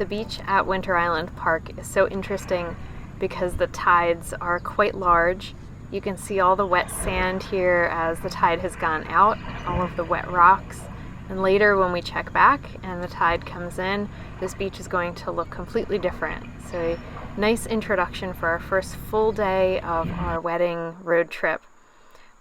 The beach at Winter Island Park is so interesting because the tides are quite large. You can see all the wet sand here as the tide has gone out, all of the wet rocks. And later when we check back and the tide comes in, this beach is going to look completely different. So a nice introduction for our first full day of our wedding road trip.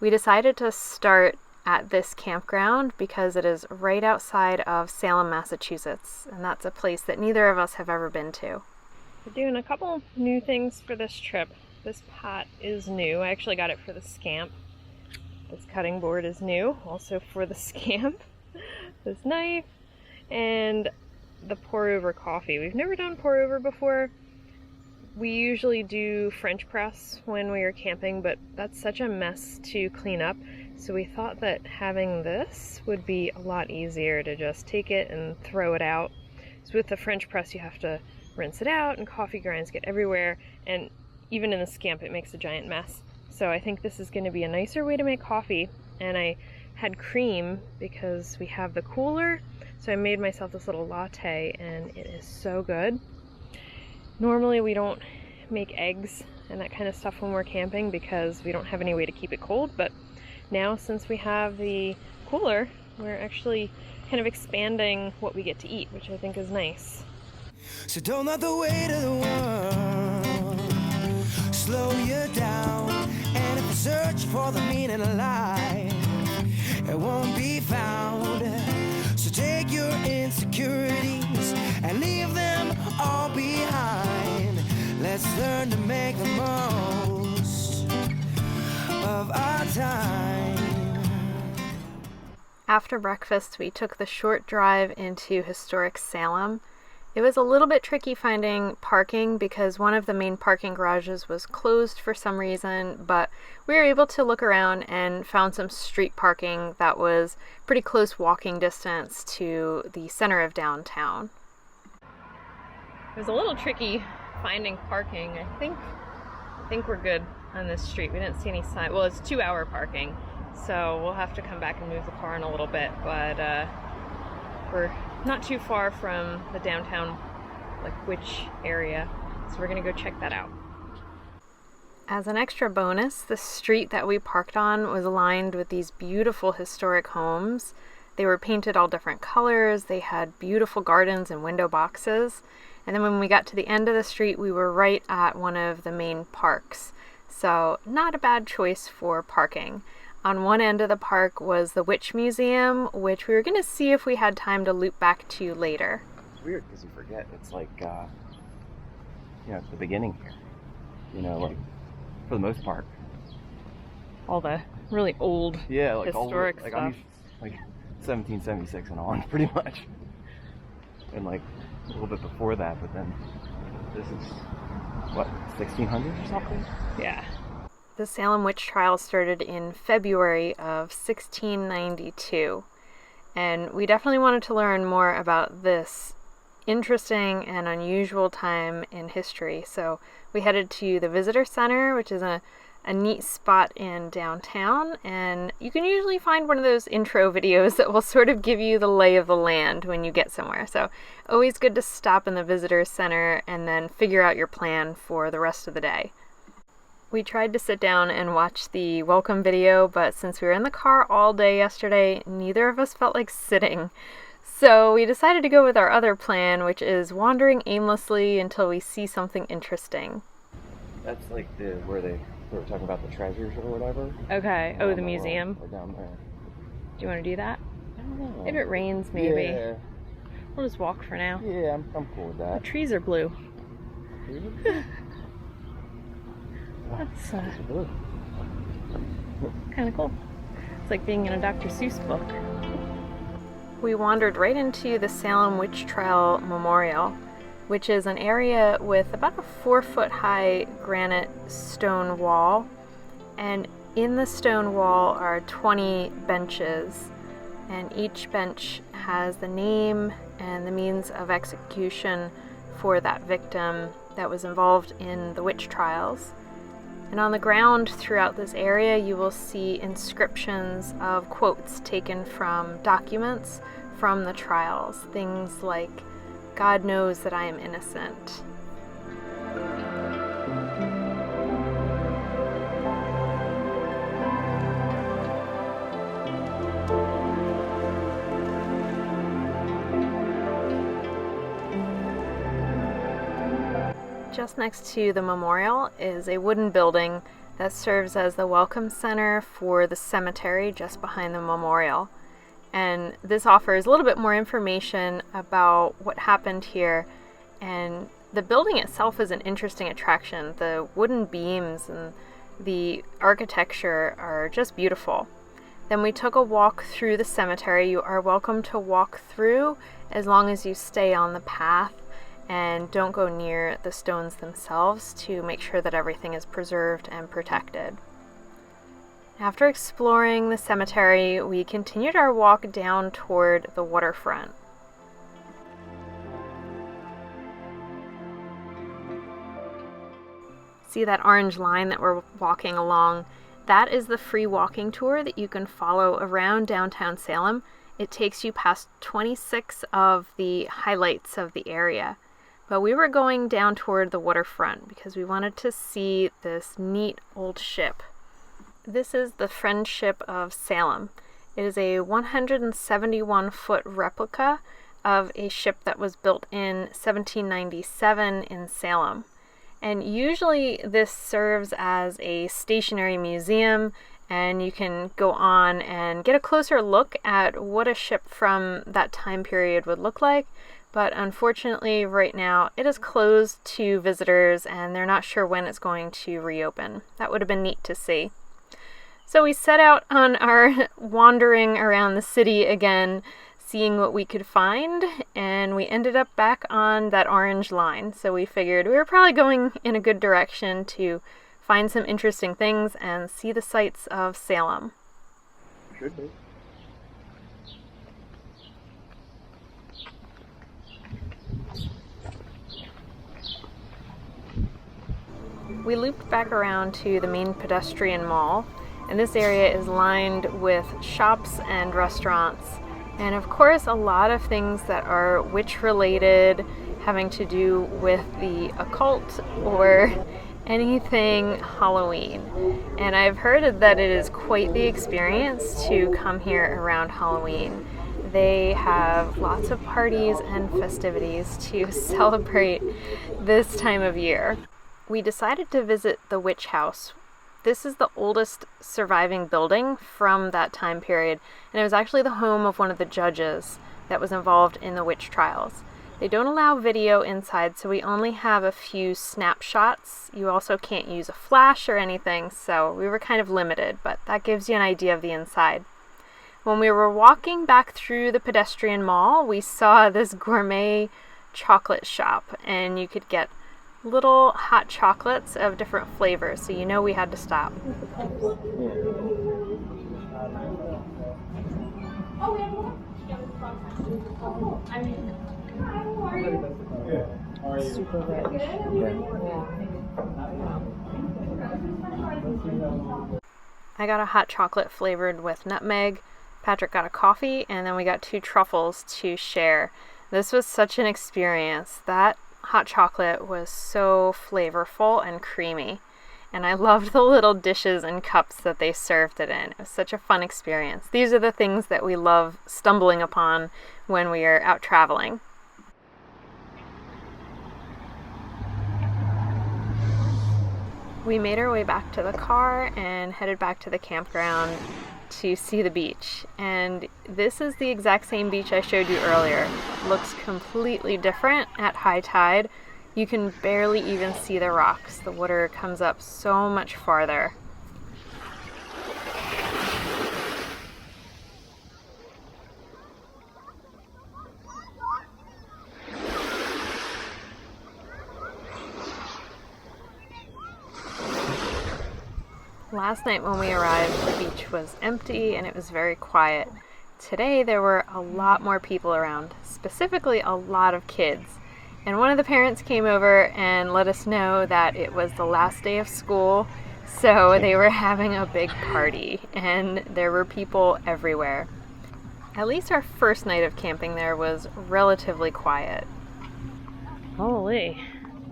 We decided to start at this campground because it is right outside of Salem, Massachusetts, and that's a place that neither of us have ever been to. We're doing a couple new things for this trip. This pot is new. I actually got it for the Scamp. This cutting board is new, also for the Scamp. This knife, and the pour over coffee. We've never done pour over before. We usually do French press when we are camping, but that's such a mess to clean up. So we thought that having this would be a lot easier to just take it and throw it out. So with the French press, you have to rinse it out, and coffee grinds get everywhere, and even in the Scamp, it makes a giant mess. So I think this is going to be a nicer way to make coffee, and I had cream because we have the cooler, so I made myself this little latte, and it is so good. Normally we don't make eggs and that kind of stuff when we're camping because we don't have any way to keep it cold, but now since we have the cooler, we're actually kind of expanding what we get to eat, which I think is nice. So don't let the weight of the world slow you down, and if you search for the meaning of life, it won't be found. So take your insecurities and leave them all behind. Let's learn to make the most of our time. After breakfast, we took the short drive into historic Salem. It was a little bit tricky finding parking because one of the main parking garages was closed for some reason, but we were able to look around and found some street parking that was pretty close walking distance to the center of downtown. It was a little tricky finding parking. I think we're good on this street. We didn't see any sign. Well, it's 2-hour parking, so we'll have to come back and move the car in a little bit, but we're not too far from the downtown, which area, so we're gonna go check that out. As an extra bonus, the street that we parked on was lined with these beautiful historic homes. They were painted all different colors, they had beautiful gardens and window boxes, and then when we got to the end of the street, we were right at one of the main parks, so not a bad choice for parking. On one end of the park was the Witch Museum, which we were going to see if we had time to loop back to later. It's weird because you forget. It's like, it's the beginning here. For the most part. All the really old historic stuff. I'm used, 1776 and on, pretty much. And a little bit before that, but then this is, 1600s or something? Yeah. The Salem witch trial started in February of 1692, and we definitely wanted to learn more about this interesting and unusual time in history. So we headed to the Visitor Center, which is a neat spot in downtown, and you can usually find one of those intro videos that will sort of give you the lay of the land when you get somewhere. So always good to stop in the Visitor Center and then figure out your plan for the rest of the day. We tried to sit down and watch the welcome video, but since we were in the car all day yesterday, neither of us felt like sitting. So we decided to go with our other plan, which is wandering aimlessly until we see something interesting. That's where they were talking about the treasures or whatever. Okay. Oh, the museum. Or down there. Do you want to do that? I don't know. If it rains, maybe. Yeah. We'll just walk for now. Yeah, I'm cool with that. The trees are blue. Really? That's kind of cool. It's like being in a Dr. Seuss book. We wandered right into the Salem Witch Trial Memorial, which is an area with about a 4-foot high granite stone wall, and in the stone wall are 20 benches, and each bench has the name and the means of execution for that victim that was involved in the witch trials. And on the ground throughout this area, you will see inscriptions of quotes taken from documents from the trials. Things like, God knows that I am innocent. Just next to the memorial is a wooden building that serves as the welcome center for the cemetery just behind the memorial. And this offers a little bit more information about what happened here. And the building itself is an interesting attraction. The wooden beams and the architecture are just beautiful. Then we took a walk through the cemetery. You are welcome to walk through as long as you stay on the path and don't go near the stones themselves to make sure that everything is preserved and protected. After exploring the cemetery, we continued our walk down toward the waterfront. See that orange line that we're walking along? That is the free walking tour that you can follow around downtown Salem. It takes you past 26 of the highlights of the area. But we were going down toward the waterfront because we wanted to see this neat old ship. This is the Friendship of Salem. It is a 171-foot replica of a ship that was built in 1797 in Salem. And usually this serves as a stationary museum, and you can go on and get a closer look at what a ship from that time period would look like. But unfortunately, right now, it is closed to visitors, and they're not sure when it's going to reopen. That would have been neat to see. So we set out on our wandering around the city again, seeing what we could find, and we ended up back on that orange line. So we figured we were probably going in a good direction to find some interesting things and see the sights of Salem. Should be. We looped back around to the main pedestrian mall, and this area is lined with shops and restaurants, and of course a lot of things that are witch related, having to do with the occult or anything Halloween. And I've heard that it is quite the experience to come here around Halloween. They have lots of parties and festivities to celebrate this time of year. We decided to visit the Witch House. This is the oldest surviving building from that time period, and it was actually the home of one of the judges that was involved in the witch trials. They don't allow video inside, so we only have a few snapshots. You also can't use a flash or anything, so we were kind of limited, but that gives you an idea of the inside. When we were walking back through the pedestrian mall, we saw this gourmet chocolate shop, and you could get little hot chocolates of different flavors, so you know we had to stop. Super rich. Yeah. I got a hot chocolate flavored with nutmeg. Patrick got a coffee, and then we got 2 truffles to share. This was such an experience. That hot chocolate was so flavorful and creamy, and I loved the little dishes and cups that they served it in. It was such a fun experience. These are the things that we love stumbling upon when we are out traveling. We made our way back to the car and headed back to the campground to see the beach. And this is the exact same beach I showed you earlier. It looks completely different at high tide. You can barely even see the rocks. The water comes up so much farther. Last night when we arrived, the beach was empty and it was very quiet. Today there were a lot more people around, specifically a lot of kids. And one of the parents came over and let us know that it was the last day of school, so they were having a big party and there were people everywhere. At least our first night of camping there was relatively quiet. Holy.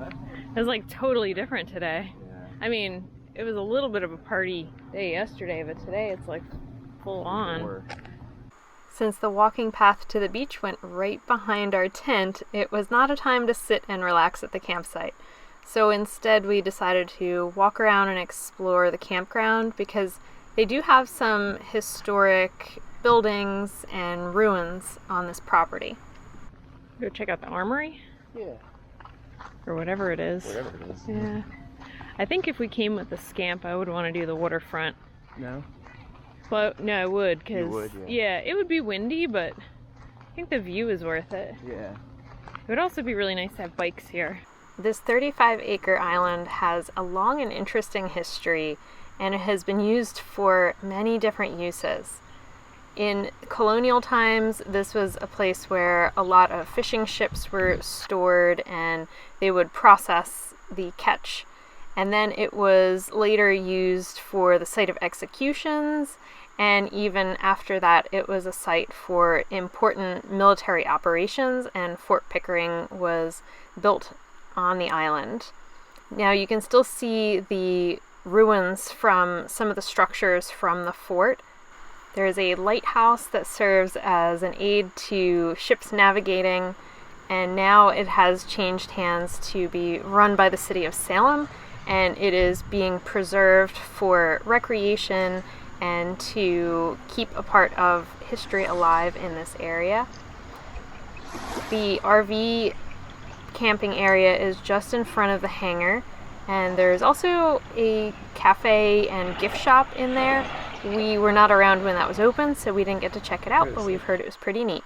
It was like totally different today. Yeah. I mean, it was a little bit of a party day yesterday, but today it's like full on. Since the walking path to the beach went right behind our tent, it was not a time to sit and relax at the campsite. So instead we decided to walk around and explore the campground because they do have some historic buildings and ruins on this property. Go check out the armory? Yeah. Or whatever it is. Whatever it is. Yeah. I think if we came with the Scamp, I would want to do the waterfront. No? Well, no, I would, because You would, yeah, it would be windy, but I think the view is worth it. Yeah. It would also be really nice to have bikes here. This 35-acre island has a long and interesting history, and it has been used for many different uses. In colonial times, this was a place where a lot of fishing ships were stored and they would process the catch. And then it was later used for the site of executions, and even after that, it was a site for important military operations, and Fort Pickering was built on the island. Now you can still see the ruins from some of the structures from the fort. There is a lighthouse that serves as an aid to ships navigating, and now it has changed hands to be run by the city of Salem, and it is being preserved for recreation and to keep a part of history alive in this area. The RV camping area is just in front of the hangar, and there's also a cafe and gift shop in there. We were not around when that was open, so we didn't get to check it out, but we've heard it was pretty neat.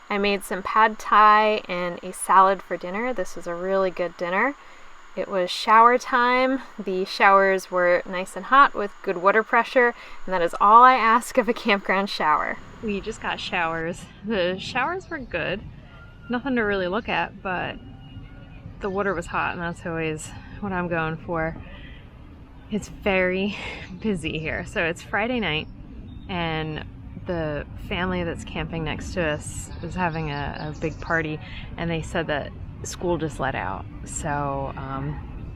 I made some pad thai and a salad for dinner. This was a really good dinner. It was shower time. The showers were nice and hot with good water pressure, and that is all I ask of a campground shower. We just got showers. The showers were good. Nothing to really look at, but the water was hot, and that's always what I'm going for. It's very busy here. So it's Friday night, and the family that's camping next to us is having a big party, and they said that school just let out. So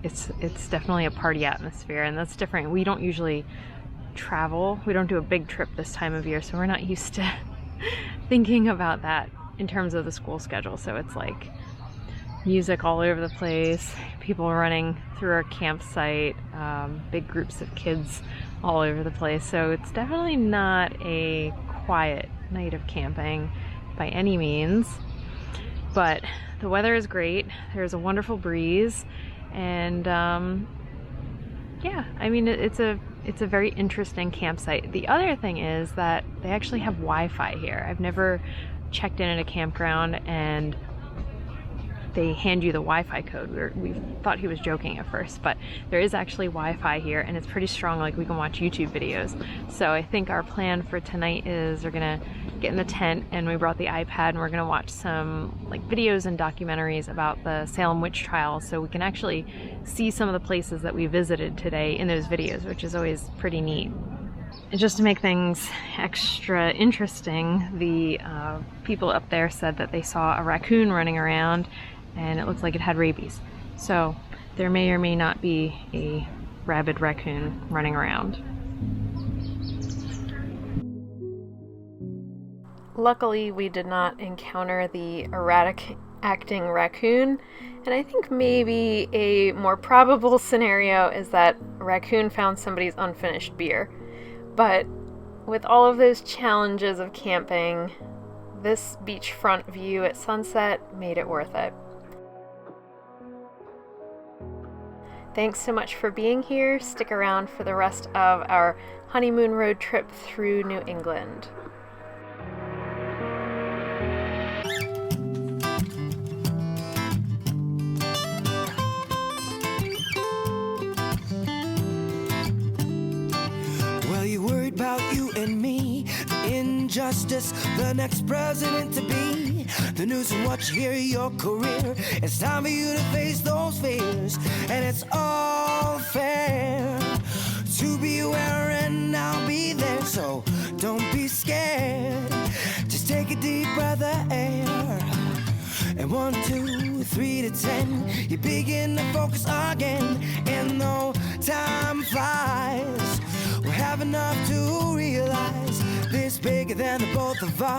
it's definitely a party atmosphere, and that's different. We don't usually travel. We don't do a big trip this time of year, so we're not used to thinking about that in terms of the school schedule. So it's like music all over the place, people running through our campsite, big groups of kids all over the place. So it's definitely not a quiet night of camping by any means, but the weather is great. There's a wonderful breeze, and yeah, I mean, it's a very interesting campsite. The other thing is that they actually have Wi-Fi here. I've never checked in at a campground and they hand you the Wi-Fi code. We thought he was joking at first, but there is actually Wi-Fi here, and it's pretty strong. Like, we can watch YouTube videos. So I think our plan for tonight is we're gonna get in the tent, and we brought the iPad, and we're gonna watch some like videos and documentaries about the Salem witch trials, so we can actually see some of the places that we visited today in those videos, which is always pretty neat. And just to make things extra interesting, the people up there said that they saw a raccoon running around, and it looks like it had rabies. So there may or may not be a rabid raccoon running around. Luckily, we did not encounter the erratic acting raccoon, and I think maybe a more probable scenario is that a raccoon found somebody's unfinished beer. But with all of those challenges of camping, this beachfront view at sunset made it worth it. Thanks so much for being here. Stick around for the rest of our honeymoon road trip through New England. Well, you worried about you and me, the injustice, the next president to be, the news and what you hear, your career. It's time for you to face those fears, and it's all fair to be aware, and I'll be there. So don't be scared. Just take a deep breath of air, and 1, 2, 3. 3 to 10, you begin to focus again, and though time flies, we'll have enough to realize this bigger than the both of us.